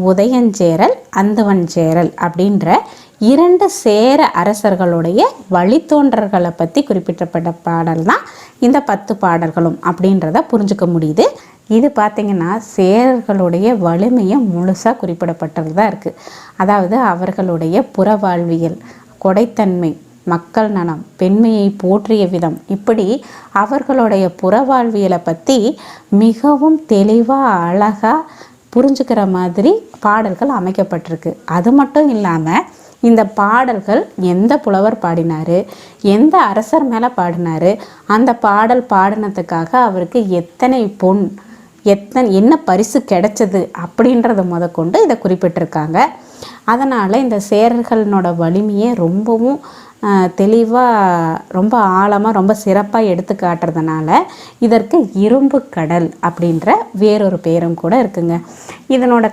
உதயஞ்சேரல் அந்துவஞ்சேரல் அப்படின்ற 2 சேர அரசர்களுடைய வழித்தோன்றல்களை பற்றி குறிப்பிட்டப்பட்ட பாடல் தான் இந்த 10 பாடல்களும் அப்படின்றத புரிஞ்சுக்க முடியுது. இது பார்த்திங்கன்னா சேரர்களுடைய வலிமையை முழுசாக குறிப்பிடப்பட்டது தான் இருக்குது. அதாவது அவர்களுடைய புற வாழ்வியல், கொடைத்தன்மை, மக்கள் நலம், பெண்மையை போற்றிய விதம், இப்படி அவர்களுடைய புற வாழ்வியலை பற்றி மிகவும் தெளிவாக அழகாக புரிஞ்சுக்கிற மாதிரி பாடல்கள் அமைக்கப்பட்டிருக்கு. அது மட்டும் இல்லாமல் இந்த பாடல்கள் எந்த புலவர் பாடினார், எந்த அரசர் மேலே பாடினார், அந்த பாடல் பாடினதுக்காக அவருக்கு எத்தனை பொன், என்ன பரிசு கிடைச்சது அப்படின்றத முதற்கொண்டு இதை குறிப்பிட்டிருக்காங்க. அதனால் இந்த சேரர்களோட வலிமையை ரொம்பவும் தெளிவாக, ரொம்ப ஆழமாக, ரொம்ப சிறப்பாக எடுத்து காட்டுறதுனால இதற்கு இரும்பு கடல் அப்படின்ற வேறொரு பேரும் கூட இருக்குங்க. இதனோட